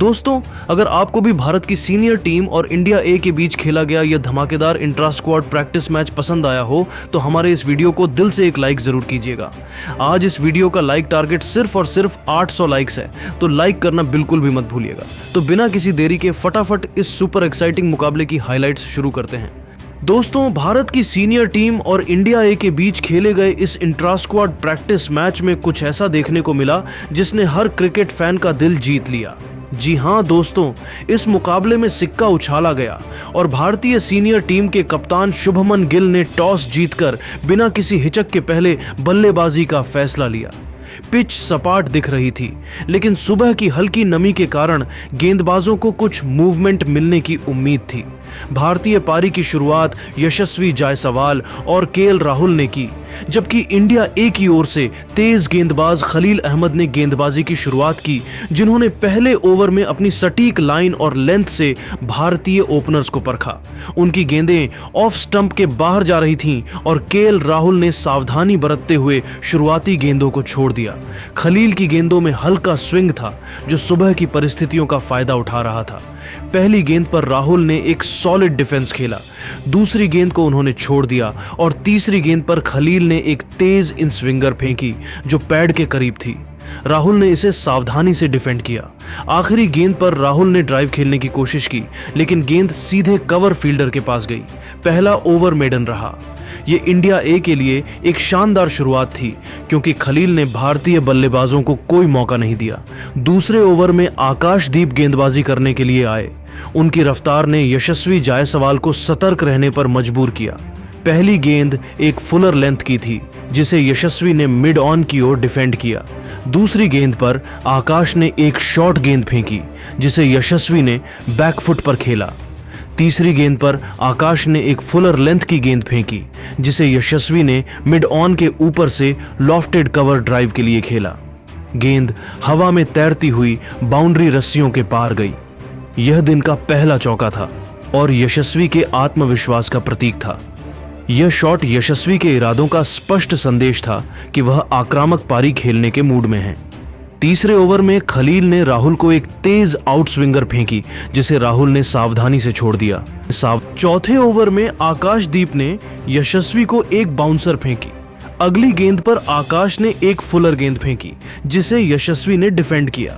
दोस्तों, अगर आपको भी भारत की सीनियर टीम और इंडिया ए के बीच खेला गया यह धमाकेदार इंट्रा स्क्वाड प्रैक्टिस मैच पसंद आया हो तो हमारे इस वीडियो को दिल से एक लाइक जरूर कीजिएगा। आज इस वीडियो का लाइक टारगेट सिर्फ और सिर्फ 800 लाइक्स है, तो लाइक करना बिल्कुल भी मत भूलिएगा। तो बिना किसी देरी के फटाफट इस सुपर एक्साइटिंग मुकाबले की हाईलाइट्स शुरू करते हैं। दोस्तों, भारत की सीनियर टीम और इंडिया ए के बीच खेले गए इस इंट्रा स्क्वाड प्रैक्टिस मैच में कुछ ऐसा देखने को मिला जिसने हर क्रिकेट फैन का दिल जीत लिया। जी हां दोस्तों, इस मुकाबले में सिक्का उछाला गया और भारतीय सीनियर टीम के कप्तान शुभमन गिल ने टॉस जीतकर बिना किसी हिचक के पहले बल्लेबाजी का फैसला लिया। पिच सपाट दिख रही थी, लेकिन सुबह की हल्की नमी के कारण गेंदबाजों को कुछ मूवमेंट मिलने की उम्मीद थी। भारतीय पारी की शुरुआत यशस्वी जायसवाल और केएल राहुल ने की, जबकि इंडिया ए की ओर से तेज गेंदबाज खलील अहमद ने गेंदबाजी की शुरुआत की, जिन्होंने पहले ओवर में अपनी सटीक लाइन और लेंथ से भारतीय ओपनर्स को परखा। उनकी गेंदें ऑफ स्टंप के बाहर जा रही थीं और केएल राहुल ने सावधानी बरतते हुए शुरुआती गेंदों को छोड़ दिया। खलील की गेंदों में हल्का स्विंग था, जो सुबह की परिस्थितियों का फायदा उठा रहा था। पहली गेंद पर राहुल ने एक सॉलिड डिफेंस खेला, दूसरी गेंद को उन्होंने छोड़ दिया और तीसरी गेंद पर खलील ने एक तेज इन स्विंगर फेंकी जो पैड के करीब थी। राहुल ने इसे सावधानी से डिफेंड किया। आखिरी गेंद पर राहुल ने ड्राइव खेलने की कोशिश की, लेकिन गेंद सीधे कवर फील्डर के पास गई। पहला ओवर मेडन रहा। ये इंडिया ए के लिए एक शानदार शुरुआत थी, क्योंकि खलील ने भारतीय बल्लेबाजों को कोई मौका नहीं दिया। दूसरे ओवर में आकाशदीप गेंदबाजी करने के लिए आए। उनकी रफ्तार ने यशस्वी जायसवाल को सतर्क रहने पर मजबूर किया। पहली गेंद एक फुलर लेंथ की थी, जिसे यशस्वी ने मिड ऑन की ओर डिफेंड किया। दूसरी गेंद पर आकाश ने एक शॉर्ट गेंद फेंकी, जिसे यशस्वी ने बैकफुट पर खेला। तीसरी गेंद पर आकाश ने एक फुलर लेंथ की गेंद फेंकी, जिसे यशस्वी ने मिड ऑन के ऊपर से लॉफ्टेड कवर ड्राइव के लिए खेला। गेंद हवा में तैरती हुई बाउंड्री रस्सियों के पार गई। यह दिन का पहला चौका था और यशस्वी के आत्मविश्वास का प्रतीक था। यह शॉट यशस्वी के इरादों का स्पष्ट संदेश था कि वह आक्रामक पारी खेलने के मूड में है। तीसरे ओवर में खलील ने राहुल को एक तेज आउट स्विंगर फेंकी, जिसे राहुल ने सावधानी से छोड़ दिया। चौथे ओवर में आकाशदीप ने यशस्वी को एक बाउंसर फेंकी। अगली गेंद पर आकाश ने एक फुलर गेंद फेंकी, जिसे यशस्वी ने डिफेंड किया।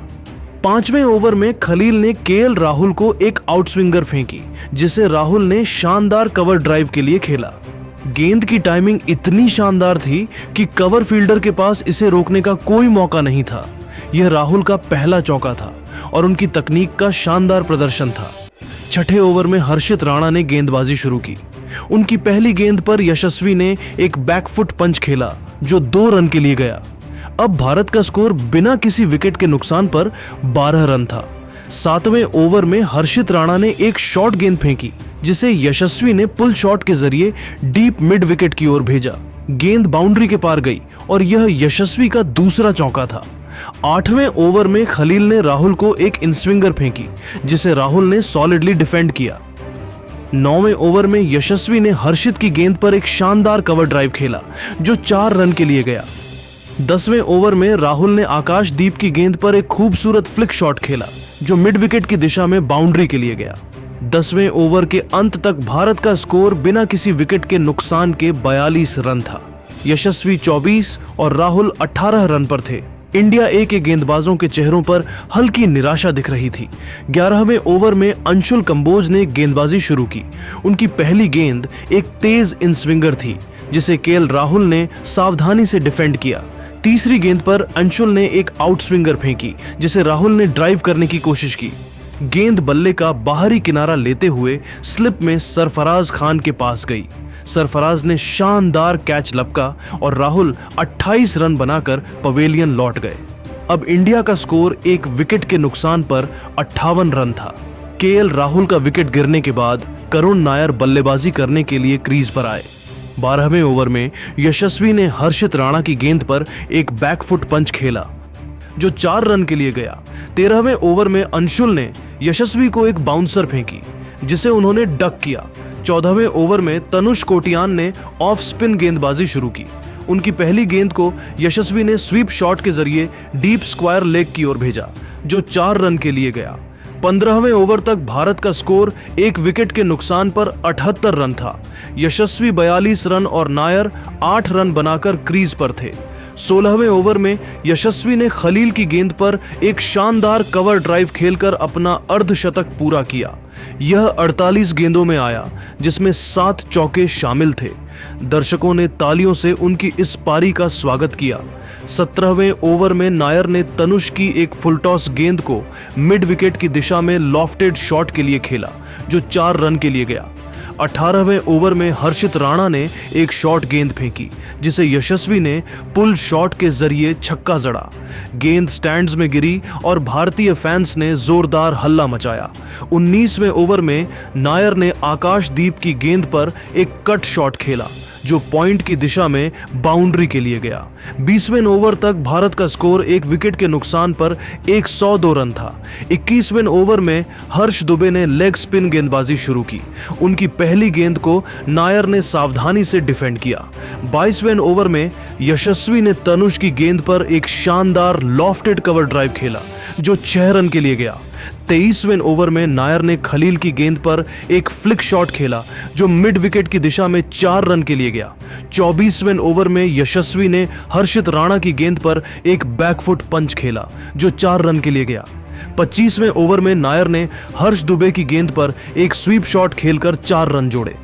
पांचवें ओवर में खलील ने केएल राहुल को एक आउट स्विंगर फेंकी, जिसे राहुल ने शानदार कवर ड्राइव के लिए खेला। गेंद की टाइमिंग इतनी शानदार थी कि कवर फील्डर के पास इसे रोकने का कोई मौका नहीं था। यह राहुल का पहला चौका था और उनकी तकनीक का शानदार प्रदर्शन था। छठे ओवर में हर्षित राणा ने गेंदबाजी शुरू की। उनकी पहली गेंद पर यशस्वी ने एक बैकफुट पंच खेला, जो 2 रन के लिए गया। अब भारत का स्कोर बिना किसी विकेट के नुकसान पर 12 रन था। 7वें ओवर में हर्षित राणा ने एक शॉर्ट गेंद फेंकी, जिसे यशस्वी ने पुल शॉट के जरिए डीप मिड विकेट की ओर भेजा। गेंद बाउंड्री के पार गई और यह यशस्वी का दूसरा चौका था। 8वें ओवर में खलील ने राहुल को एक इनस्विंगर फेंकी, जिसे राहुल ने सॉलिडली डिफेंड किया। 9वें ओवर में यशस्वी ने हर्षित की गेंद पर एक शानदार कवर ड्राइव खेला, जो 4 रन के लिए गया। 10वें ओवर में राहुल ने आकाशदीप की गेंद पर एक खूबसूरत फ्लिक शॉट खेला, जो मिड विकेट की दिशा में बाउंड्री के लिए गया। 10वें ओवर के अंत तक भारत का स्कोर बिना किसी विकेट के नुकसान के 42 रन था। यशस्वी 24 और राहुल 18 रन पर थे। इंडिया ए के गेंदबाजों के चेहरों पर हल्की निराशा दिख रही थी। 11वें ओवर में अंशुल कंबोज ने गेंदबाजी शुरू की। उनकी पहली गेंद एक तेज इन स्विंगर थी, जिसे केएल राहुल ने सावधानी से डिफेंड किया। तीसरी गेंद पर अंशुल ने एक आउट स्विंगर फेंकी, जिसे राहुल ने ड्राइव करने की कोशिश की। गेंद बल्ले का बाहरी किनारा लेते हुए स्लिप में सरफराज खान के पास गई। सरफराज ने शानदार कैच लपका और राहुल 28 रन बनाकर पवेलियन लौट गए। अब इंडिया का स्कोर एक विकेट के नुकसान पर 58 रन था। केएल राहुल का विकेट गिरने के बाद करुण नायर बल्लेबाजी करने के लिए क्रीज पर आए। 12वें ओवर में यशस्वी ने हर्षित राणा की गेंद पर एक बैकफुट पंच खेला, जो 4 रन के लिए गया। 13वें ओवर में अंशुल ने यशस्वी को एक बाउंसर फेंकी, जिसे उन्होंने डक किया। 14वें ओवर में तनुष कोटियान ने ऑफ स्पिन गेंदबाजी शुरू की। उनकी पहली गेंद को यशस्वी ने स्वीप शॉट के जरिए डीप स्क्वायर लेग की ओर भेजा, जो 4 रन के लिए गया। 15वें ओवर तक भारत का स्कोर 1 विकेट के नुकसान पर 78 रन था। यशस्वी 42 रन और नायर 8 रन बनाकर क्रीज पर थे। 16वें ओवर में यशस्वी ने खलील की गेंद पर एक शानदार कवर ड्राइव खेलकर अपना अर्धशतक पूरा किया। यह 48 गेंदों में आया, जिसमें 7 चौके शामिल थे। दर्शकों ने तालियों से उनकी इस पारी का स्वागत किया। 17वें ओवर में नायर ने तनुष की एक फुल टॉस गेंद को मिड विकेट की दिशा में लॉफ्टेड शॉट के लिए खेला, जो 4 रन के लिए गया। 18वें ओवर में हर्षित राणा ने एक शॉट गेंद फेंकी, जिसे यशस्वी ने पुल शॉट के जरिए छक्का जड़ा। गेंद स्टैंड्स में गिरी और भारतीय फैंस ने जोरदार हल्ला मचाया। 19वें ओवर में नायर ने आकाशदीप की गेंद पर एक कट शॉट खेला, जो पॉइंट की दिशा में बाउंड्री के लिए गया। 20वें ओवर तक भारत का स्कोर 1 विकेट के नुकसान पर 102 रन था। 21वें ओवर में हर्ष दुबे ने लेग स्पिन गेंदबाजी शुरू की। उनकी पहली गेंद को नायर ने सावधानी से डिफेंड किया। 22वें ओवर में यशस्वी ने तनुष की गेंद पर एक शानदार लॉफ्टेड कवर ड्राइव खेला, जो 6 रन के लिए गया। 23वें ओवर में नायर ने खलील की गेंद पर एक फ्लिक शॉट खेला, जो मिड विकेट की दिशा में 4 रन के लिए गया। 24वें ओवर में यशस्वी ने हर्षित राणा की गेंद पर एक बैकफुट पंच खेला, जो 4 रन के लिए गया। 25वें ओवर में नायर ने हर्ष दुबे की गेंद पर एक स्वीप शॉट खेलकर 4 रन जोड़े।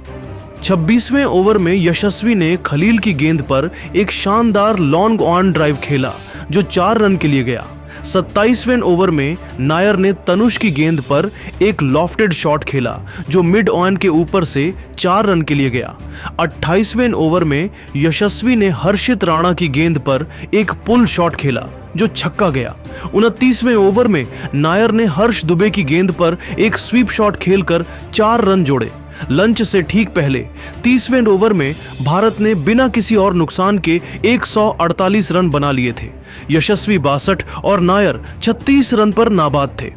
26वें ओवर में यशस्वी ने खलील की गेंद पर एक शानदार लॉन्ग ऑन ड्राइव खेला, जो 4 रन के लिए गया। 27वें ओवर में नायर ने तनुष की गेंद पर एक लॉफ्टेड शॉट खेला, जो मिड ऑन के ऊपर से 4 रन के लिए गया। 28वें ओवर में यशस्वी ने हर्षित राणा की गेंद पर एक पुल शॉट खेला, जो छक्का गया। 29वें ओवर में नायर ने हर्ष दुबे की गेंद पर एक स्वीप शॉट खेलकर 4 रन जोड़े। लंच से ठीक पहले 30वें ओवर में भारत ने बिना किसी और नुकसान के 148 रन बना लिए थे। यशस्वी 62 और नायर 36 रन पर नाबाद थे।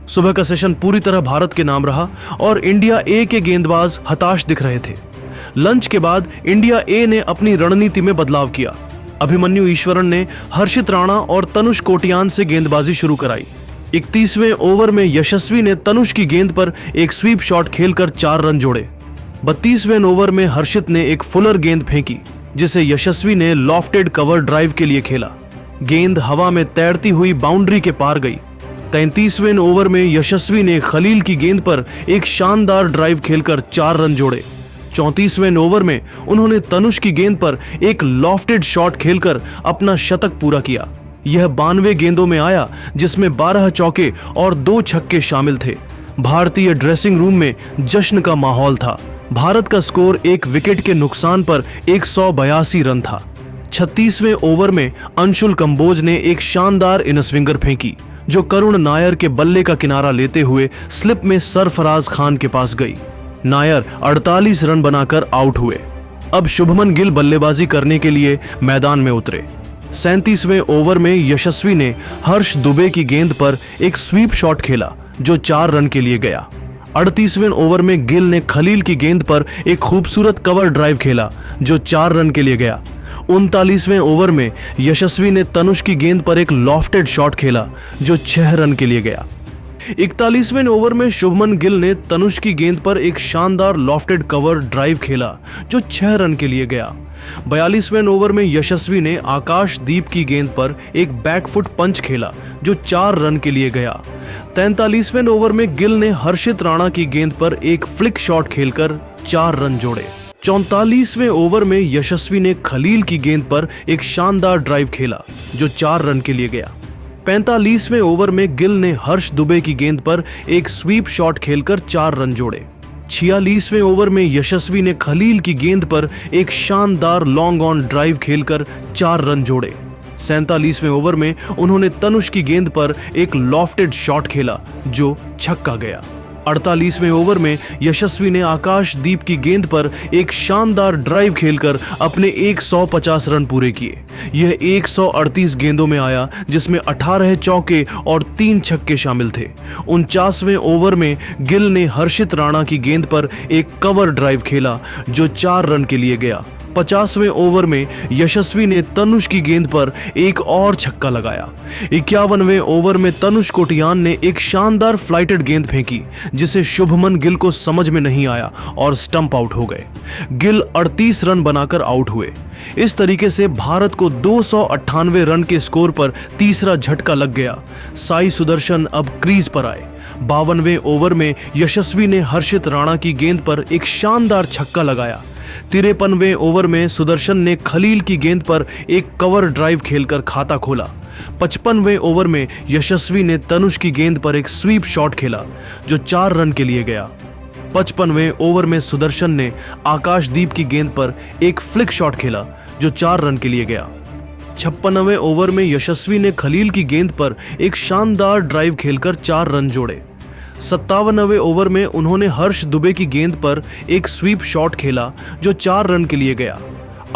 सुबह का सेशन पूरी तरह भारत के नाम रहा और इंडिया ए के गेंदबाज हताश दिख रहे थे। लंच के बाद इंडिया ए ने अपनी रणनीति में बदलाव किया। अभिमन्यु ईश्वरन ने हर्षित राणा और तनुष कोटियान से गेंदबाजी शुरू कराई। 31वें ओवर में यशस्वी ने तनुष की गेंद पर एक स्वीप शॉट खेलकर 4 रन जोड़े। 32वें ओवर में हर्षित ने एक फुलर गेंद फेंकी, जिसे यशस्वी ने लॉफ्टेड कवर ड्राइव के लिए खेला। गेंद हवा में तैरती हुई बाउंड्री के पार गई। 33वें ओवर में यशस्वी ने खलील की गेंद पर एक शानदार ड्राइव खेलकर 4 रन जोड़े। 34वें ओवर में उन्होंने तनुष की गेंद पर एक लॉफ्टेड शॉट खेलकर अपना शतक पूरा किया। यह 92 गेंदों में आया, जिसमें 12 चौके और 2 छक्के शामिल थे। भारतीय ड्रेसिंग रूम में जश्न का माहौल था। भारत का स्कोर 1 विकेट के नुकसान पर 182 रन था। 36वें ओवर में अंशुल कंबोज ने एक शानदार इनस्विंगर फेंकी, जो करुण नायर के बल्ले का किनारा लेते हुए स्लिप में सरफराज खान के पास गई। नायर 48 रन बनाकर आउट हुए। अब शुभमन गिल बल्लेबाजी करने के लिए मैदान में उतरे। 37वें ओवर में यशस्वी ने हर्ष दुबे की गेंद पर एक स्वीप शॉट खेला, जो 4 रन के लिए गया। 38वें ओवर में गिल ने खलील की गेंद पर एक खूबसूरत कवर ड्राइव खेला, जो 4 रन के लिए गया। 39वें ओवर में यशस्वी ने तनुष की गेंद पर एक लॉफ्टेड शॉट खेला, जो 6 रन के लिए गया। 41वें ओवर में शुभमन गिल ने तनुष की गेंद पर एक शानदार लॉफ्टेड कवर ड्राइव खेला, जो 6 रन के लिए गया। 42वें ओवर में यशस्वी ने आकाशदीप की गेंद पर एक बैकफुट पंच खेला, जो 4 रन के लिए गया। 43वें ओवर में गिल ने हर्षित राणा की गेंद पर एक फ्लिक शॉट खेलकर 4 रन जोड़े। 44वें ओवर में यशस्वी ने खलील की गेंद पर एक शानदार ड्राइव खेला, जो 4 रन के लिए गया। 45वें ओवर में गिल ने हर्ष दुबे की गेंद पर एक स्वीप शॉट खेलकर 4 रन जोड़े। 46वें ओवर में यशस्वी ने खलील की गेंद पर एक शानदार लॉन्ग ऑन ड्राइव खेलकर 4 रन जोड़े। 47वें ओवर में उन्होंने तनुष की गेंद पर एक लॉफ्टेड शॉट खेला, जो छक्का गया। 48वें ओवर में यशस्वी ने आकाशदीप की गेंद पर एक शानदार ड्राइव खेलकर अपने 150 रन पूरे किए। यह 138 गेंदों में आया, जिसमें 18 चौके और 3 छक्के शामिल थे। 49वें ओवर में गिल ने हर्षित राणा की गेंद पर एक कवर ड्राइव खेला, जो 4 रन के लिए गया। 50वें ओवर में यशस्वी ने तनुष की गेंद पर एक और छक्का लगाया। 51वें ओवर में तनुष कोटियान ने एक शानदार फ्लाइटेड गेंद फेंकी जिसे शुभमन गिल को समझ में नहीं आया और स्टंप आउट हो गए। गिल 38 रन बनाकर आउट हुए। इस तरीके से भारत को 298 रन के स्कोर पर तीसरा झटका लग गया। साई सुदर्शन अब क्रीज पर आए। 52वें ओवर में यशस्वी ने हर्षित राणा की गेंद पर एक शानदार छक्का लगाया। 53वें ओवर में सुदर्शन ने खलील की गेंद पर एक कवर ड्राइव खेलकर खाता खोला। 55वें ओवर में यशस्वी ने तनुष की गेंद पर एक स्वीप शॉट खेला जो 4 रन के लिए गया। 55वें ओवर में सुदर्शन ने आकाशदीप की गेंद पर एक फ्लिक शॉट खेला जो 4 रन के लिए गया। 56वें ओवर में यशस्वी ने खलील की गेंद पर एक शानदार ड्राइव खेलकर 4 रन जोड़े। 57वें ओवर में उन्होंने हर्ष दुबे की गेंद पर एक स्वीप शॉट खेला जो 4 रन के लिए गया।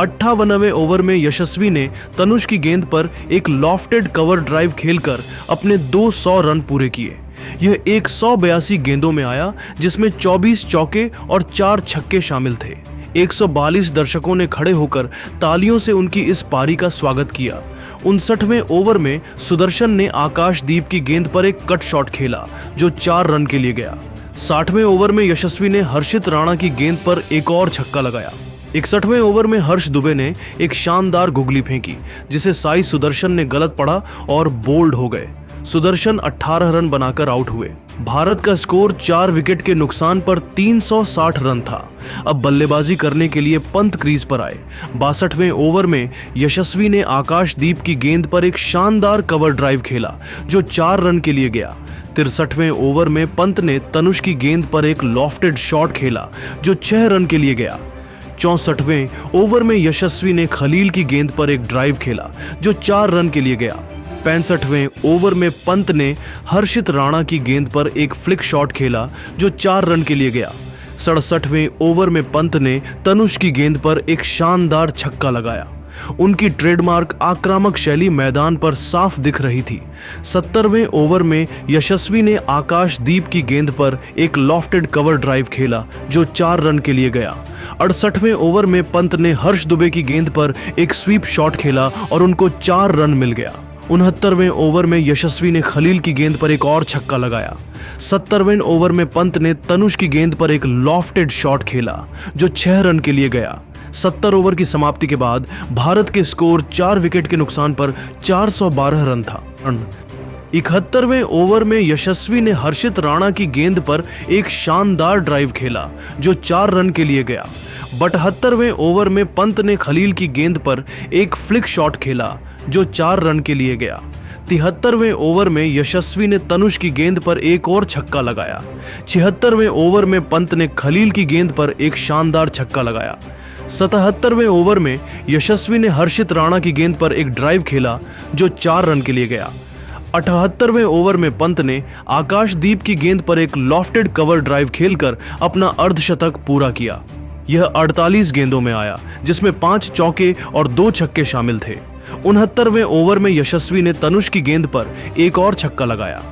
58वें ओवर में यशस्वी ने तनुष की गेंद पर एक लॉफ्टेड कवर ड्राइव खेलकर अपने 200 रन पूरे किए। यह 182 गेंदों में आया जिसमें 24 चौके और 4 छक्के शामिल थे। 142 दर्शकों ने खड़े होकर तालियों से उनकी इस पारी का स्वागत किया। 59वें ओवर में सुदर्शन ने आकाशदीप की गेंद पर एक कट शॉट खेला जो 4 रन के लिए गया। 60वें ओवर में यशस्वी ने हर्षित राणा की गेंद पर एक और छक्का लगाया। 61वें ओवर में हर्ष दुबे ने एक शानदार गुगली फेंकी जिसे साई सुदर्शन ने गलत पढ़ा और बोल्ड हो गए। सुदर्शन 18 रन बनाकर आउट हुए। भारत का स्कोर 4 विकेट के नुकसान पर 360 रन था। अब बल्लेबाजी करने के लिए पंत क्रीज पर आए। 62वें ओवर में यशस्वी ने आकाशदीप की गेंद पर एक शानदार कवर ड्राइव खेला जो 4 रन के लिए गया। 63वें ओवर में पंत ने तनुष की गेंद पर एक लॉफ्टेड शॉट खेला जो 6 रन के लिए गया। 64वें ओवर में यशस्वी ने खलील की गेंद पर एक ड्राइव खेला जो 4 रन के लिए गया। 65वें ओवर में पंत ने हर्षित राणा की गेंद पर एक फ्लिक शॉट खेला जो 4 रन के लिए गया। 67वें ओवर में पंत ने तनुष की गेंद पर एक शानदार छक्का लगाया। उनकी ट्रेडमार्क आक्रामक शैली मैदान पर साफ दिख रही थी। 70वें ओवर में यशस्वी ने आकाशदीप की गेंद पर एक लॉफ्टेड कवर ड्राइव खेला जो 4 रन के लिए गया। 68वें ओवर में पंत ने हर्ष दुबे की गेंद पर एक स्वीप शॉट खेला और उनको 4 रन मिल गया। 69वें ओवर में यशस्वी ने खलील की गेंद पर एक और छक्का लगाया। 70वें ओवर में पंत ने तनुष की गेंद पर एक लॉफ्टेड शॉट खेला जो 6 रन के लिए गया। 70 ओवर की समाप्ति के बाद भारत के स्कोर 4 विकेट के नुकसान पर 412 रन था। 71वें ओवर में यशस्वी ने हर्षित राणा की गेंद पर एक शानदार ड्राइव खेला जो 4 रन के लिए गया। 72वें ओवर में पंत ने खलील की गेंद पर एक फ्लिक शॉट खेला जो 4 रन के लिए गया। 73वें ओवर में यशस्वी ने तनुष की गेंद पर एक और छक्का लगाया। 76वें ओवर में पंत ने खलील की गेंद पर एक शानदार छक्का लगाया। 77वें ओवर में यशस्वी ने हर्षित राणा की गेंद पर एक ड्राइव खेला जो 4 रन के लिए गया। 78वें ओवर में पंत ने आकाशदीप की गेंद पर एक लॉफ्टेड कवर ड्राइव खेलकर अपना अर्धशतक पूरा किया। यह 48 गेंदों में आया जिसमें 5 चौके और 2 छक्के शामिल थे। 69वें ओवर में यशस्वी ने तनुष की गेंद पर एक और छक्का लगाया।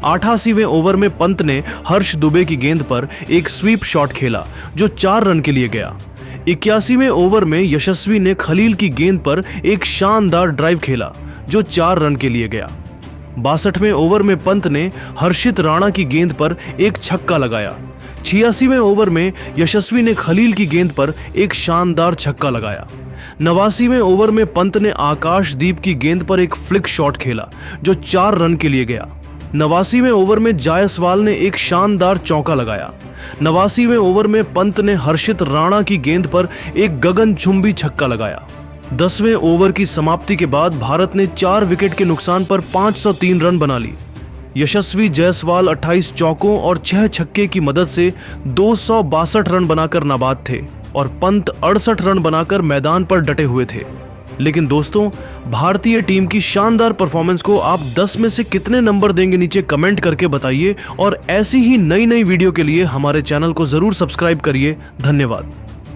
88वें ओवर में पंत ने हर्ष दुबे की गेंद पर एक स्वीप शॉट खेला जो 4 रन के लिए गया। 81वें ओवर में यशस्वी ने खलील की गेंद पर एक शानदार ड्राइव खेला जो 4 रन के लिए गया। 62वें ओवर में पंत ने हर्षित राणा की गेंद पर एक छक्का लगाया। 86वें ओवर में यशस्वी ने खलील की गेंद पर एक शानदार छक्का लगाया। 89वें ओवर में पंत ने आकाशदीप की गेंद पर एक फ्लिक शॉट खेला जो 4 रन के लिए गया। 89वें ओवर में जायसवाल ने एक शानदार चौका लगाया। 89वें ओवर में पंत ने हर्षित राणा की गेंद पर एक गगनचुंबी छक्का लगाया। 10वें ओवर की समाप्ति के बाद भारत ने 4 विकेट के नुकसान पर 503 रन बना ली। यशस्वी जायसवाल 28 चौकों और 6 छक्के की मदद से 262 रन बनाकर नाबाद थे और पंत 68 रन बनाकर मैदान पर डटे हुए थे। लेकिन दोस्तों, भारतीय टीम की शानदार परफॉर्मेंस को आप 10 में से कितने नंबर देंगे नीचे कमेंट करके बताइए और ऐसी ही नई वीडियो के लिए हमारे चैनल को जरूर सब्सक्राइब करिए। धन्यवाद।